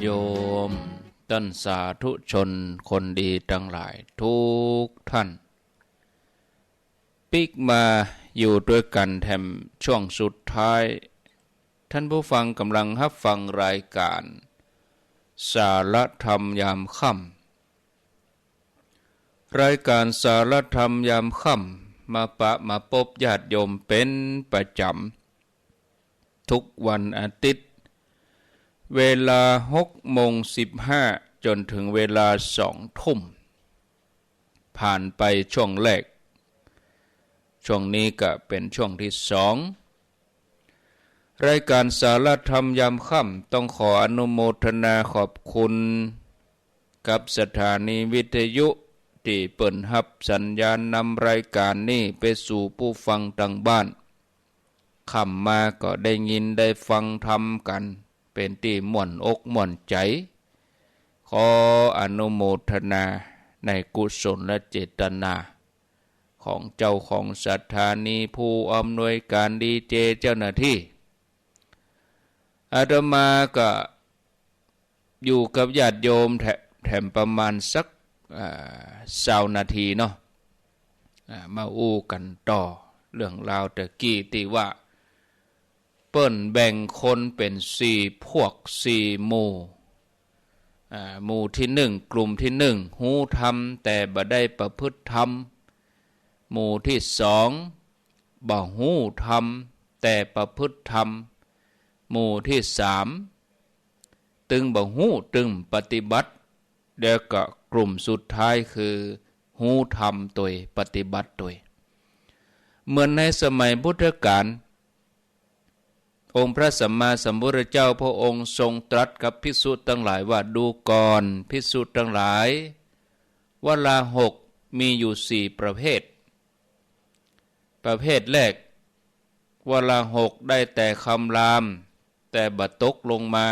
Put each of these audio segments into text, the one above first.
โยมท่านสาธุชนคนดีทั้งหลายทุกท่านปิกมาอยู่ด้วยกันแถมช่วงสุดท้ายท่านผู้ฟังกำลังรับฟังรายการสารธรรมยามค่ำรายการสารธรรมยามค่ำมาพบญาติโยมเป็นประจำทุกวันอาทิตย์เวลา6:15จนถึงเวลา20:00ผ่านไปช่วงแรกช่วงนี้ก็เป็นช่วงที่2รายการสารธรรมยามค่ำต้องขออนุโมทนาขอบคุณกับสถานีวิทยุที่เปิดรับสัญญาณนำรายการนี้ไปสู่ผู้ฟังทางบ้านค่ำมาก็ได้ยินได้ฟังธรรมกันเป็นที่ม่วนอกม่วนใจขออนุโมทนาในกุศลและเจตนาของเจ้าของสถานีผู้อำนวยการดีเจเจ้าหน้าที่อาตมาก็อยู่กับญาติโยมแถมประมาณสัก20 นาทีเนาะมาอู้กันต่อเรื่องราวตะกี้ที่ว่าเปิ้นแบ่งคนเป็น4พวก4หมู่หมู่ที่1กลุ่มที่1หูธรรมแต่บ่ได้ประพฤติธรรมหมู่ที่2บ่หูธรรมแต่ประพฤติธรรมหมู่ที่3ตึงบ่หูตึงปฏิบัติแล้วก็กลุ่มสุดท้ายคือหูธรรมตัวปฏิบัติตัวเหมือนในสมัยพุทธกาลองค์พระสัมมาสัมพุทธเจ้าพระองค์ทรงตรัสกับภิกษุทั้งหลายว่าดูก่อนภิกษุทั้งหลายเวลา6มีอยู่4ประเภทแรกเวลา6ได้แต่คำรามแต่บัดตกลงมา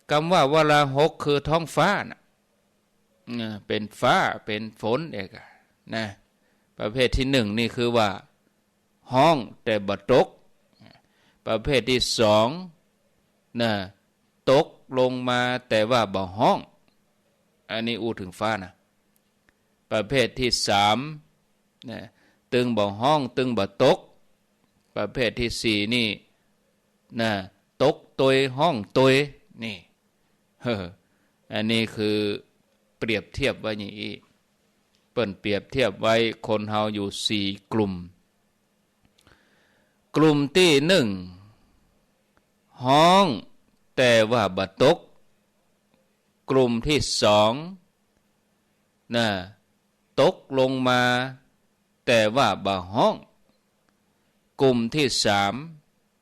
คำว่าเวลา6คือท้องฟ้านะเป็นฟ้าเป็นฝนเองนะประเภทที่1นี่คือว่าห้องแต่บัดตกประเภทที่2นะตกลงมาแต่ว่าบ่ห้องอันนี้อู้ถึงฟ้านะประเภทที่3นะตึงบ่ห้องตึงบ่ตกประเภทที่4นี่นะตกตยห้องตยนี่อันนี้คือเปรียบเทียบไว้อย่างนี้เปิ้นเปรียบเทียบไว้คนเฮาอยู่4กลุ่มที่1ห้องแต่ว่าบ่ตกกลุ่มที่2นะตกลงมาแต่ว่าบ่ห้องกลุ่มที่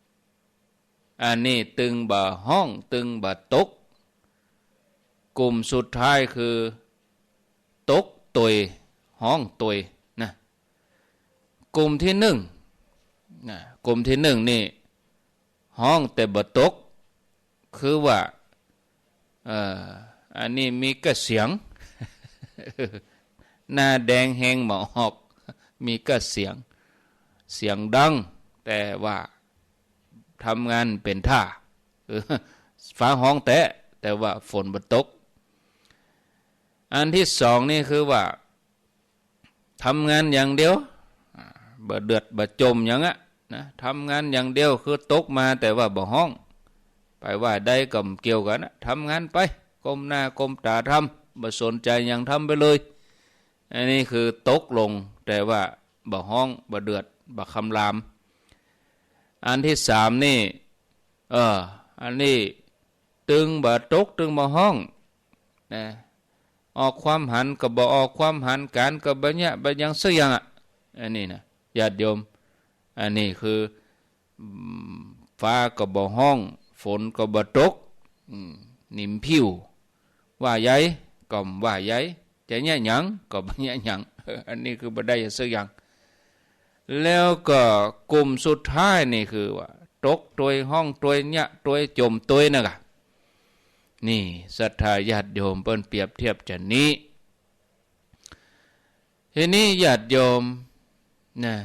3อันนี้ตึงบ่ห้องตึงบ่ตกกลุ่มสุดท้ายคือตกตยห้องตยนะกลุ่มที่1นะกลุ่มที่1นี่ห้องแต่บ่ตกคือว่าอันนี้มีกระเสียง หน้าแดงแหงหมอหอกมีกระเสียงดังแต่ว่าทำงานเป็นท่าฟ้าห้องแต่ว่าฝนบ่ตกอันที่2นี่คือว่าทำงานอย่างเดียวบ่เดือดบ่จมอย่างอ่ะนะทำงานอย่างเดียวคือตกมาแต่ว่าบ่ห้องไปว่าได้ก็เกี่ยวกันนะทำงานไปก้มหน้าก้มตาทำบ่สนใจอย่างทำไปเลยอันนี้คือตกลงแต่ว่าบ่ห้องบ่เดือดบ่คำรามอันที่3นี่อันนี้ตึงบ่ตกตึงบ่ห้องนะออกความหันก็บ่ออกความหันการก็บ่เนี่ยบ่ยังสักอย่างอ่ะอันนี้นะญาติโยมอันนี้คือฟ้าก็บ่ห้องฝนก็บ่ตกนิ่มผิวว่าใหญ่ก็ว่าใหญ่จะแย่หยังก็บ่แย่หยังอันนี้คือบ่ได้สักอย่างแล้วก็กลุ่มสุดท้ายนี่คือว่าตกตวยห้องตวยเนี่ยตวยจมตวยนะกะนี่ศรัทธาญาติโยมเปิ้นเปรียบเทียบจังนี้ทีนี้ญาติโยมนะ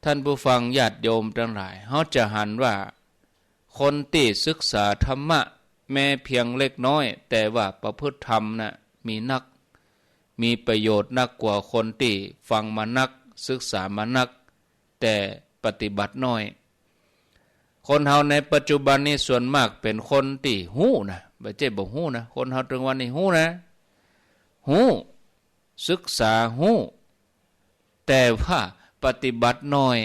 ท่านผู้ฟังญาติโยมทั้งหลายเฮาจะหันว่าคนที่ศึกษาธรรมะ แม้เพียงเล็กน้อยแต่ว่าประพฤติธรรมนะมีนักมีประโยชน์นักกว่าคนที่ฟังมานักศึกษามานักแต่ปฏิบัติน้อยคนเฮาในปัจจุบันนี้ส่วนมากเป็นคนที่หู้นะบ่ใช่บ่หู้นะคนเฮาถึงวันนี้หู้นะหู้ศึกษาหู้แต่ว่าปฏิบัติน้อย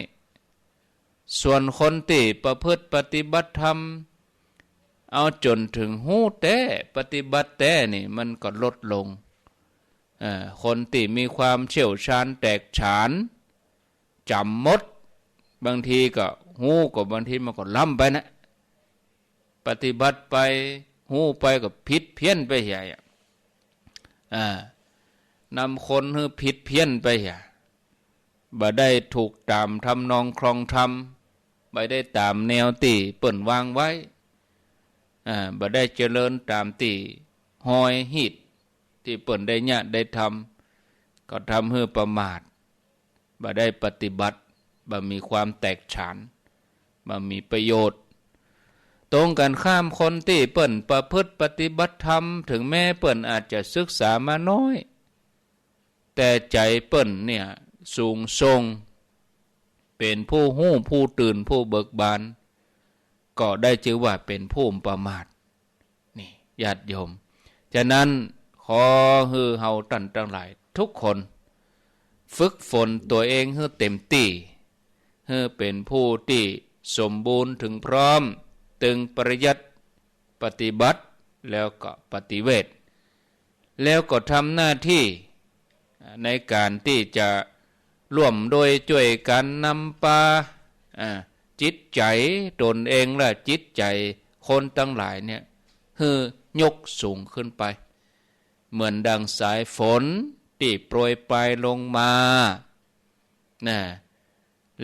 ส่วนคนที่ประพฤติปฏิบัติธรรมเอาจนถึงหู้แต่ปฏิบัติแต่นี่มันก็ลดลงคนที่มีความเชี่ยวชาญแตกฉานจำหมดบางทีก็หู้ก็บางทีมันก็ล้ำไปนะปฏิบัติไปหู้ไปก็ผิดเพี้ยนไปใหญ่นำคนให้ผิดเพี้ยนไปใหญ่บ่ได้ถูกตามทำนองครองธรรมบ่ได้ตามแนวที่เปิ่นวางไว้บ่ได้เจริญตามที่หอยหิดที่เปิ่นได้ญาติได้ทำก็ทำให้ประมาทบ่ได้ปฏิบัติบ่มีความแตกฉานบ่มีประโยชน์ตรงกันข้ามคนที่เปิ่นประพฤติปฏิบัติธรรมถึงแม้เปิ่นอาจจะศึกษามาน้อยแต่ใจเปิ่นเนี่ยสูงส่งเป็นผู้หู้ผู้ตื่นผู้เบิกบานก็ได้ชื่อว่าเป็นผู้ประมาทนี่ญาติโยมฉะนั้นขอให้เฮาท่านทั้งหลายทุกคนฝึกฝนตัวเองให้เต็มที่ให้เป็นผู้ที่สมบูรณ์ถึงพร้อมตึงปริยัติปฏิบัติแล้วก็ปฏิเวทแล้วก็ทำหน้าที่ในการที่จะร่วมโดยช่วยกันนำพาจิตใจตนเองและจิตใจคนทั้งหลายเนี่ยให้ยกสูงขึ้นไปเหมือนดังสายฝนที่โปรยปลายลงมา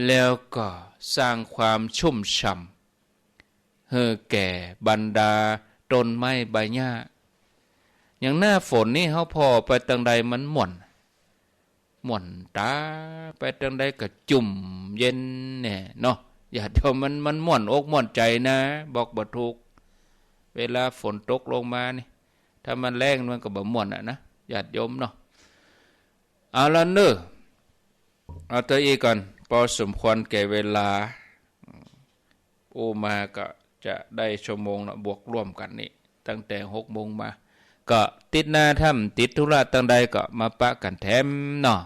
แล้วก็สร้างความชุ่มฉ่ำให้แก่บรรดาต้นไม้ใบหญ้าอย่างหน้าฝนนี่เขาพอไปทางใดมันม่วนตาไปทางใดก็จุ่มเย็นเนี่ยเนาะอย่าเดี๋ยวมันม่วนอกม่วนใจนะบอกบ่ถูกเวลาฝนตกลงมานี่ถ้ามันแรงมันก็บ่ม่วนนะญาติโยมเนาะเอาละเนอะเอาตัวอีกก่อนพอสมควรแก่เวลามาก็จะได้ชั่วโมงละบวกร่วมกันนี่ตั้งแต่6 โมงมาก็ติดหน้าถ้ำติดธุระตั้งใดก็มาปะกันแถมเนาะ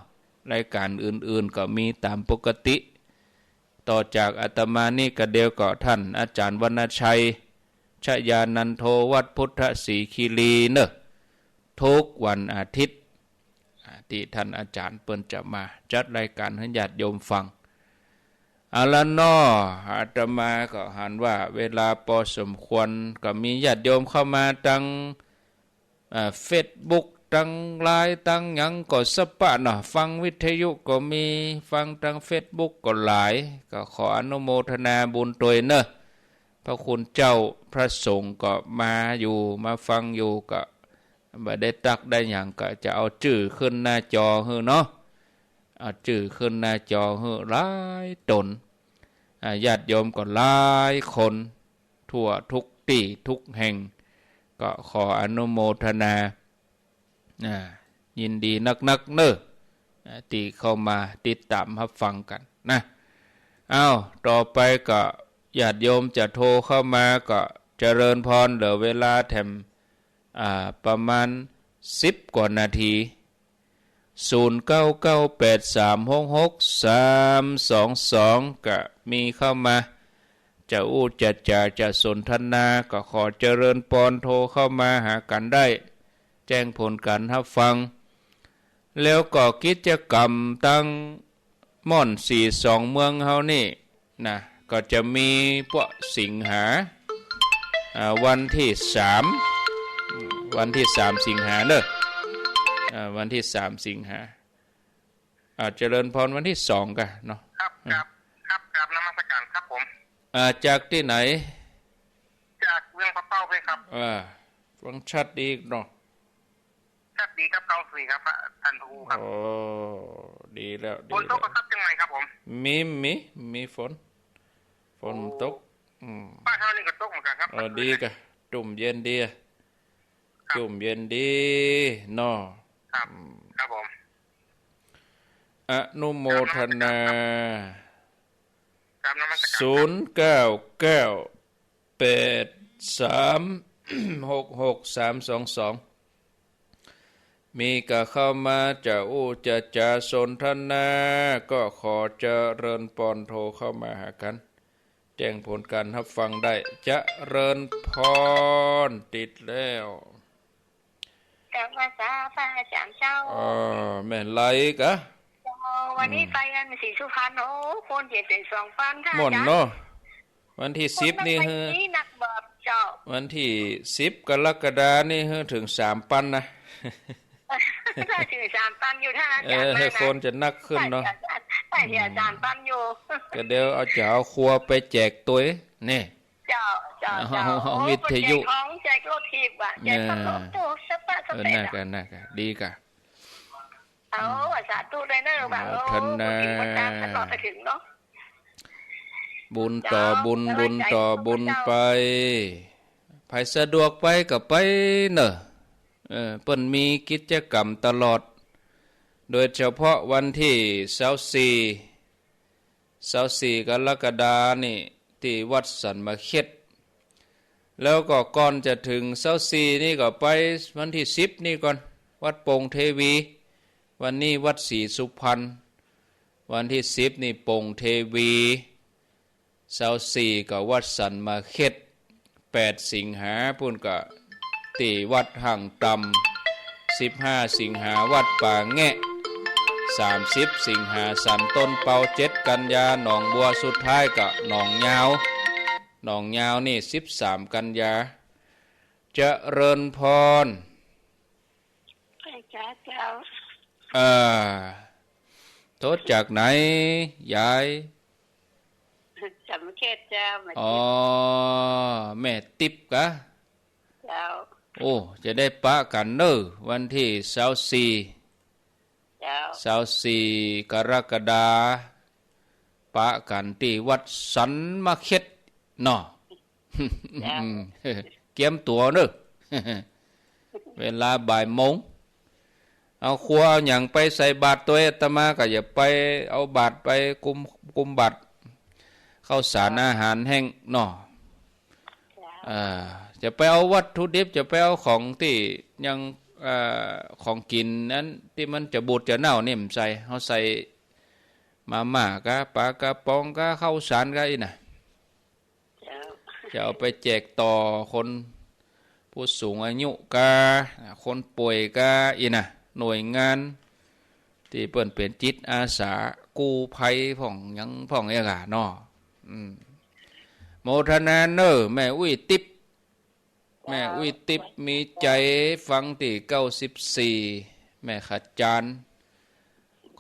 รายการอื่นๆก็มีตามปกติต่อจากอาตมานี่ก็เดียวก็ท่านอาจารย์วรรณชัยชยานันโทวัดพุทธศรีคีรีเนอะทุกวันอาทิตย์ที่ท่านอาจารย์เปิ้นจะมาจัดรายการให้ญาติโยมฟังเอาละเนาะอาตมาก็หันว่าเวลาพอสมควรก็มีญาติโยมเข้ามาตั้งเฟซบุ๊กตั้งไลน์ตั้งหยังก็สปะเนาะฟังวิทยุก็มีฟังทางเฟซบุ๊กก็หลายก็ขออนุโมทนาบุญตัวยเนอะพระคุณเจ้าพระสงฆ์ก็มาอยู่มาฟังอยู่ก็บ่ได้ตักได้หยังก็จะเอาชื่อขึ้นหน้าจอให้เนาะเอาชื่อขึ้นหน้าจอให้หลายตนญาติโยมก็หลายคนทั่วทุกที่ทุกแห่งก็ขออนุโมทนายินดีนักเนอะที่เข้ามาติดตามรับฟังกันนะต่อไปก็ญาติโยมจะโทรเข้ามาก็เจริญพรเหลือเวลาแถมประมาณ10 กว่านาที0998366322ก็มีเข้ามาจะจะสนทนาก็ขอเจริญพรโทรเข้ามาหากันได้แจ้งผลการรับฟังแล้วก็กิจกรรมตั้งม่อน42เมืองเฮานี่นะก็จะมีพวกสิงหาวันที่3สิงหาเด้อวันที่3สิงหาเจริญพรวันที่2กันเนาะครับนมัสการครับผมจากที่ไหนจากเมืองพะเป้าไปครับฟังชัดดีเนาะชัดดีครับ94ครับท่านผู้ครับโอ้ดีแล้วฝนตกครับจังไงครับผมมีฝนตกบ้านเฮานี่ก็ตกเหมือนกันครับดีกะต จุ่มเย็นดี ครับ จุ่มเย็นดีเนาะ ครับครับผม อนุโมทนา ครับนมัสการ 0998366322มีก็เข้ามาจะอู้จะจาสนทนาก็ขอเจริญปอนโทรเข้ามาหากันแจ้งผลการรับฟังได้จะเริญพรติดแล้ว กับภาษาพระอาจารย์เจ้า แม่นไรกะ วันนี้ไปกันสีสุพรรณโอ้คนเจ็บเป็น2,000ค่ะ หม่นเนาะวันที่10นี่ เฮ้ เฮ้ นี่นักบอบเจ้า วันที่10กรกฎานี่เฮ้ถึง3,000นะ ถ้าถึง3,000อยู่ถ้าอาจารย์มา ให้ นะ คนจะนักขึ้นเนาะ แต่ที่อาจารย์ปั้นอยู่ ก็เดี๋ยวเอาจะเอาครัวไปแจกตัวนี่ เจ้าเอาวิทยุ แจกของแจกรถทีบอ่ะแจกขนมตู้สปะสเป น่า ด กันน่ากันดีกะ เอาสาธุเลยเนอะแบบโอ้ถึงวันจันทร์ตลอดไปถึงเนาะ บุญต่อบุญบุญต่อบุญไปไผสะดวกไปก็ไปเนอะเปิ้นมีกิจกรรมตลอดโดยเฉพาะวันที่24กรกฎานี่ที่วัดสันมะเข็ดแล้วก็ก่อนจะถึง24นี่ก็ไปวันที่10นี่ก่อนวัดโป่งเทวีวันนี้วัดศรีสุพรรณวันที่10นี่โป่งเทวี24ก็วัดสันมะเข็ด8สิงหาพุ่นก็ที่วัดห่างตำ15สิงหาวัดป่าแงะ30สิงหาสันต้นเปา7กันยาหนองบัวสุดท้ายก็หนองยาวนี่13กันยาเจริญพร จ้าเจ้า โทษจากไหนยาย จำเขตเจ้ามา อ๋อแม่ติ๊บกะ เจ้า โอ้จะได้ปะกันเนอะวันที่24 เจ้า กรกฎาปะกันที่วัดสันมะเข็ดเนาะ เกียมตัวเนอะ เวลาบ่ายโมงเอาครัวเอาอย่างไปใส่บาตรตัวอาตมาก็อย่าไปเอาบาตรไปกุมบาตรข้าวสารอาหารแห้งเนาะจะไปเอาวัตถุดิบจะไปเอาของที่ยังของกินนั้นที่มันจะบูดจะเน่าเนี่ยมันใส่เขาใส่มาม่ากะปลากระป๋องกะข้าวสารกะอีน่ะจะเอาไปแจกต่อคนผู้สูงอายุกะคนป่วยกะอีน่ะหน่วยงานที่เปิ่นเป็นจิตอาสากู้ภัยผ่องยังผ่องเอกะเนาะโมทนาเนอแม่อุ้ยติ๊บแม่อุ้ยติ๊บมีใจฟังที่94แม่ขัดจาน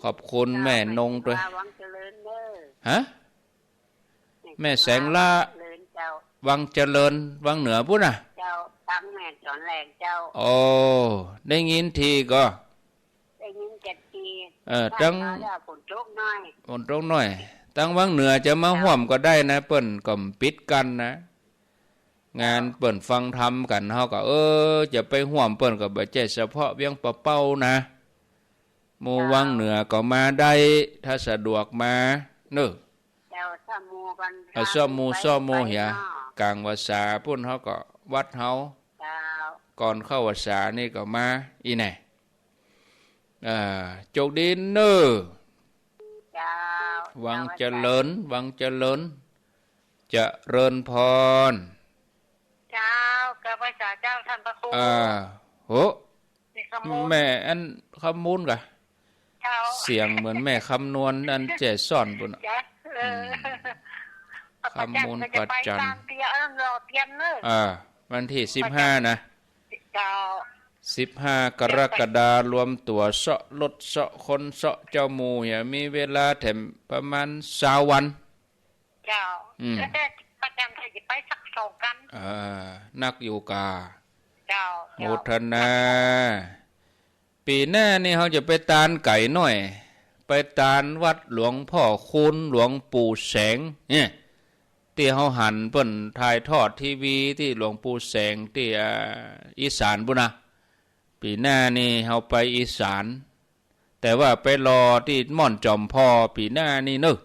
ขอบคุณแม่นงด้วยฮะแม่แสงล่าวังเจริญวังเหนือพุ่นน่ะเจ้าตั้งแม่สอนแรงเจ้า โอ้ได้ยินทีก็ได้ยิน7 ที ตั้งฝนตกน้อย ฝนตกน้อยตั้งวังเหนือจะมาห่วมก็ได้นะเปิ้นก็ปิดกันนะงานเปิ้นฟังธรรมกันเฮาก็จะไปห่วมเปิ้นก็บ่ใช่เฉพาะเวียงปะเป้านะหมู่วังเหนือก็มาได้ถ้าสะดวกมาเด้อเจ้าซ้อมหมู่กันซ้อมหมู่เหียกลางวาษาพุ่นเฮาก็วัดเฮาก่อนเข้าวาษานี่ก็มาอีแน่โชคดีเด้อวังเจริญจะเริญพรเจ้ากับพระเจ้าท่านพระครูโหแม่อันคำมูลกะเสียงเหมือนแม่คำนวณอันแจ่ซ่อนปุ่นคำมูลปัจจันวันที่15นะ15กรกฎาคมรวมตัวเสาะรถเสาะคนเสาะเจ้าหมู่เนี่ยมีเวลาแถมประมาณ20 วันเจ้าแล้วแต่ประจำจะไปสัก2 กันนักอยู่กาเจ้าโมทนาปีหน้านี่เขาจะไปตานไก่หน่อยไปตานวัดหลวงพ่อคูณหลวงปู่แสงเนี่ย ที่เฮาหันเปิ้นถ่ายทอดทีวีที่หลวงปู่แสงที่อีสานพุ่นนะปีหน้านี่เฮาไปอีสานแต่ว่าไปรอที่ม่อนจอมพ่อปีหน้านี่เนอะ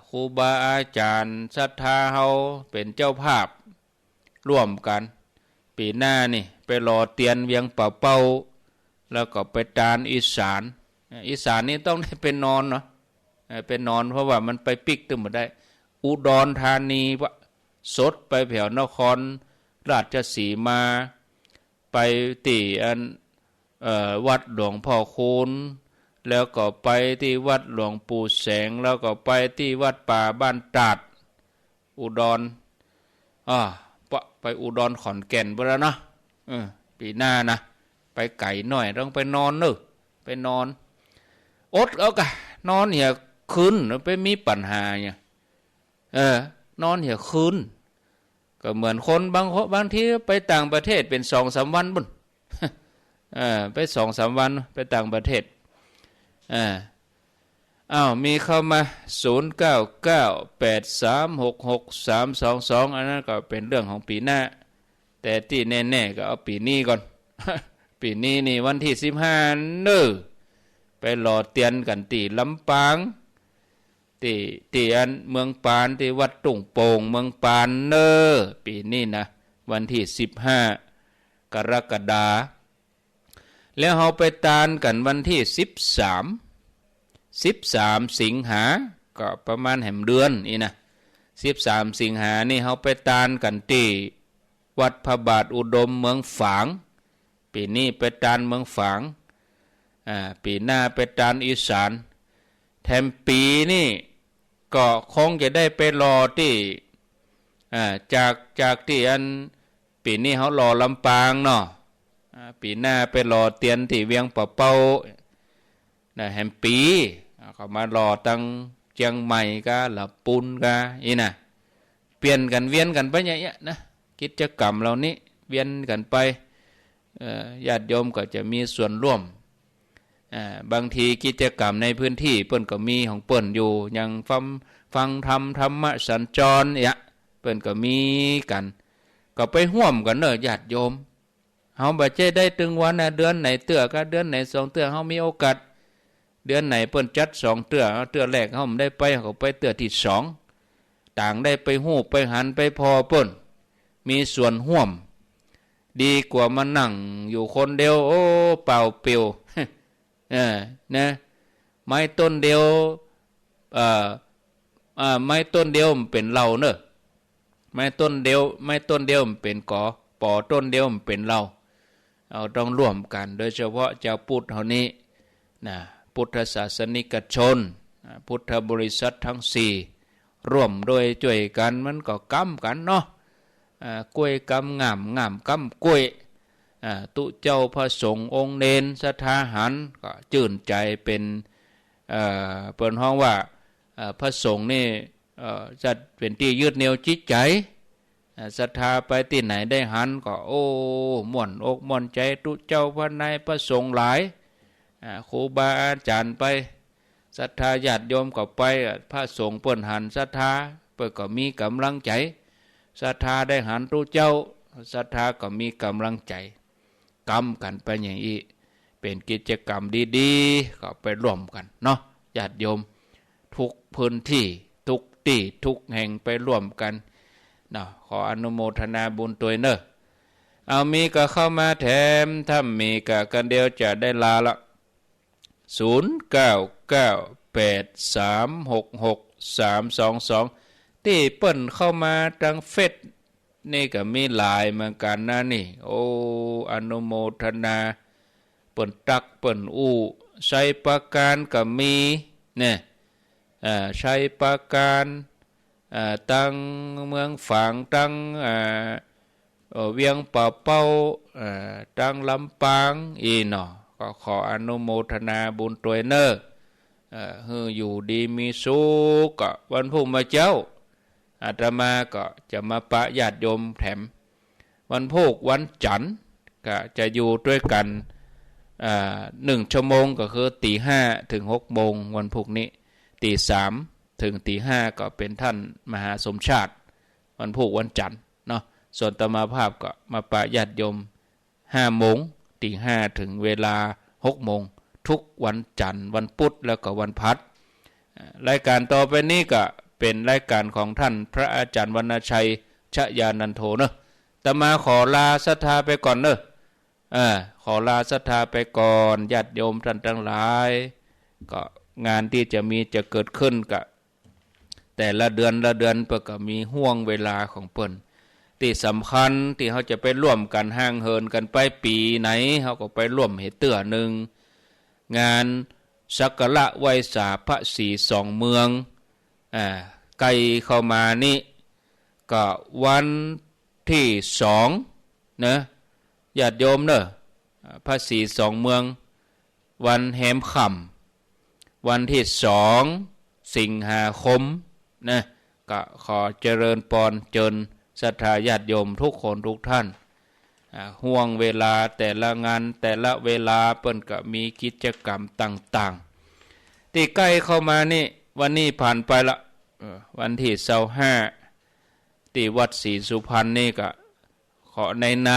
ครูบาอาจารย์ศรัทธาเฮาเป็นเจ้าภาพร่วมกันปีหน้านี่ไปรอเตียนเวียงป่าเป้าแล้วก็ไปตานอีสานนี่ต้องได้เป็นนอนเนาะเป็นนอนเพราะว่ามันไปปิกตึมหมดได้อุดรธานีวะสดไปแถวนครราชสีมาไปตีวัดหลวงพ่อคูณแล้วก็ไปที่วัดหลวงปู่แสงแล้วก็ไปที่วัดป่าบ้านตราดอุดรไปอุดรขอนแก่นไปแล้วนะปีหน้านะไปไก่หน่อยต้องไปนอนเนอะไปนอนอดเอากะนอนเหี่ยคืนไปมีปัญหาเนี่ยนอนเหี่ยคืนก็เหมือนคนบางทีไปต่างประเทศเป็น 2-3 วันบุ่นไป 2-3 วันไปต่างประเทศมีเข้ามา0998366322อันนั้นก็เป็นเรื่องของปีหน้าแต่ที่แน่ๆก็เอาปีนี้ก่อน ปีนี้นี่วันที่15เน้อไปรอเตียนกันที่ลำปางที่อันเมืองปานที่วัดตุ่งโป่งเมืองปานเน้อปีนี้นะวันที่15กรกฎาคมแล้วเราไปตานกันวันที่13สิงหาก็ประมาณแห่มเดือนนี่นะ13สิงหานี่เราไปตานกันที่วัดพระบาทอุดมเมืองฝางปีนี้ไปตานเมืองฝางปีหน้าไปตานอีสานแถมปีนี่ก็คงจะได้ไปรอที่จากที่อันปีนี้เขารอลำปางเนาะปีหน้าไปรอเตียนที่เวียงป่าเป้าแฮมปีเขามารอตั้งเชียงใหม่กะละปุนกะอีน่ะเปลี่ยนกันเวียนกันไปอย่างเงี้ยนะกิจกรรมเหล่านี้เวียนกันไปญาติโยมก็จะมีส่วนร่วมบางทีกิจกรรมในพื้นที่เปิ้นก็มีของเปิ้นอยู่อย่างฟังธรรมะสัญจรเนี่ยเปิ้นก็มีกันก็ไปร่วมกันเนอะญาติโยมเฮาบ่ใช่ได้ถึงวันเดือนไหนเตื้อก็เดือนไหน2เตื้อเฮามีโอกาสเดือนไหนเปิ้นจัด2เตื้อแรกเฮาได้ไปเขาไปเตื้อที่2ต่างได้ไปฮู้ไปหันไปพอเปิ้นมีส่วนร่วมดีกว่ามานั่งอยู่คนเดียวโอ้เปล่าเปลี่ยวนะไม้ต้นเดียวไม้ต้นเดียวมันเป็นเหล้าเนอะไม้ต้นเดียวมันเป็นกอปอต้นเดียวมันเป็นเหล้าเอาต้องร่วมกันโดยเฉพาะเจ้าพุทธเฮานี้นะพุทธศาสนิกชนพุทธบริษัททั้ง4ร่วมโดยช่วยกันมันก็กำกันเนาะกล้วยกำงามกำกล้วยตุเจ้าพระสงฆ์องค์เนนสถาหันก็จื่นใจเป็นเปิ่นห้องว่าพระสงฆ์นี่จะเป็นที่ยึดเหนี่ยวจิตใจศรัทธาไปที่ไหนได้หันก็โอ้ม่วนอกม่วนใจตุเจ้าพระนายพระสงฆ์หลายครูบาอาจารย์ไปศรัทธาญาติโยมก็ไปพระสงฆ์เปิ้นหันศรัทธาเปิ้นก็มีกำลังใจศรัทธาได้หันตุเจ้าศรัทธาก็มีกำลังใจกำกันไปอย่างนี้เป็นกิจกรรมดีๆก็ไปร่วมกันเนาะญาติโยมทุกพื้นที่ทุกที่ทุกแห่งไปร่วมกันเนาะขออนุโมทนาบุญตัวเนอะเอามีก็เข้ามาแถมถ้ามีก็กันเดียวจะได้ลาละ0998366322ที่เปิ้นเข้ามาทางเฟซนี่ก็มีหลายเหมือนกันนะนี่โอ้อนุโมทนาเปิ้นตักเปิ้นอู้ใช้ประการก็มีเนี่ยใช้ประการตั้งเมืองฝางตั้งเวียงป่าเป้าตั้งลำปางอีเนาะก็ขออนุโมทนาบุญตัวเนอฮืออยู่ดีมีสุขก็วันพรุ่งมาเจ้าอาตมาก็จะมาปะญาติโยมแถมวันพุธวันจันทร์ก็จะอยู่ด้วยกัน1 ชั่วโมงก็คือตี 5 ถึง 6 โมงวันพุธนี้ตี 3 ถึงตีห้าก็เป็นท่านมหาสมชาติวันพุธวันจันทร์เนาะส่วนตมาภาพก็มาปะญาติโยม5 โมงตีห้าถึงเวลา6 โมงทุกวันจันทร์วันพุธแล้วก็วันพัดรายการต่อไปนี้ก็เป็นรายการของท่านพระอาจารย์วรรณชัยชยานันโทเนอะตมาขอลาศรัทธาไปก่อนเนอะขอลาศรัทธาไปก่อนญาติโยมท่านทั้งหลายก็งานที่จะเกิดขึ้นก็แต่ละเดือนเปิ้นก็มีห่วงเวลาของเปิ้นที่สำคัญที่เขาจะไปร่วมกันห่างเหินกันไปปีไหนเขาก็ไปร่วมเหตุเตื้อหนึ่งงานสักการะไหว้สาพระศรีสองเมืองใกล้เข้ามานี่ก็วันที่2นะญาติโยมเนอะพระศรีสองเมืองวันแหมค่ำวันที่2 สิงหาคมนะก็ขอเจริญพรเจิญศรัทธาญาติโยมทุกคนทุกท่านห่วงเวลาแต่ละงานแต่ละเวลาเปิ้นก็มีกิจกรรมต่างๆที่ใกล้เข้ามานี่วันนี้ผ่านไปละวันที่25ที่วัดศรีสุพรรณนี่ก็ขอในน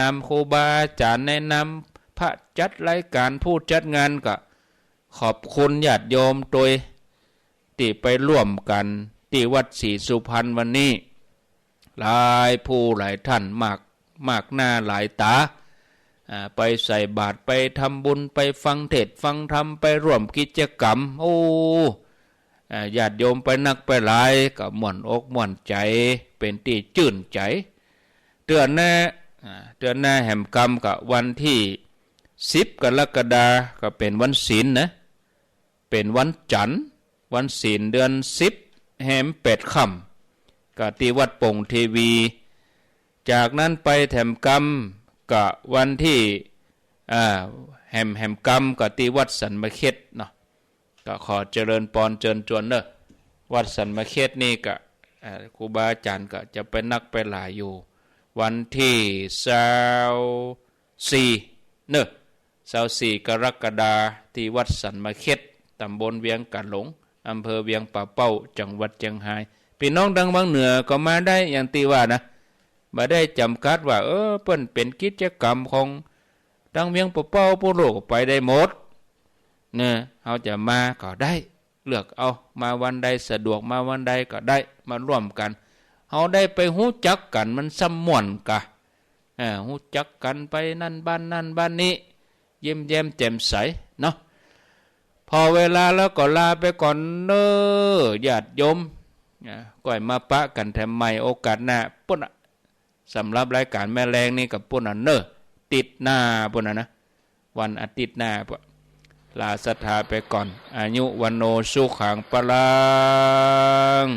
ามครูบาอาจารย์ในนามพระจัดรายการผู้จัดงานก็ขอบคุณญาติโยมโดยที่ไปร่วมกันที่วัดศรีสุพรรณวันนี้หลายผู้หลายท่านมากหน้าหลายตาไปใส่บาตรไปทำบุญไปฟังเทศน์ฟังธรรมไปร่วมกิจกรรมญาติโยมไปนักไปหลายก็ม่วนอกม่วนใจเป็นที่ชื่นใจเดือนหน้าแห่มกรรมกับวันที่10 กรกฎาคมก็เป็นวันศีลนะเป็นวันจันทร์วันศีลเดือน10 แห่ม8 ค่ำก็ที่วัดโป่งเทวีจากนั้นไปแถมกรรมก็วันที่แห่มกรรมก็ที่วัดสันมะเข็ดเนาะก็ขอเจริญพรเจิญจวนเนอะวัดสันมะเข็ดนี่ก็ครูบาอาจารย์ก็จะไปนักไปหลายอยู่วันที่24เนอะ24 กรกฎาคมที่วัดสันมะเข็ดตำบลเวียงกะหลงอำเภอเวียงป่าเป้าจังหวัดเชียงรายพี่น้องดังบางเหนือก็มาได้อย่างที่ว่านะมาได้จำกัดว่าเปิ้นเป็นกิจกรรมของดังเวียงป่าเป้าผู้โลกไปได้หมดเนี่ยเขาจะมาก็ได้เลือกเอามาวันใดสะดวกมาวันใดก็ได้มาร่วมกันเขาได้ไปฮู้จักกันมันสมม่วนกะฮู้จักกันไปนั่นบ้านนี้ยิ้มแย้มแจ่มใสเนาะพอเวลาแล้วก็ลาไปก่อนเน้อญาติโยมก่อยมาปะกันแถมใหม่โอกาสหน้าปุ่นสำหรับรายการแม่แรงนี่กับปุ่นเน้อติดหน้าปุ่นนะวันอาทิตย์หน้าปะลาศรัทธาไปก่อนอายุวันโนสุขังปะลัง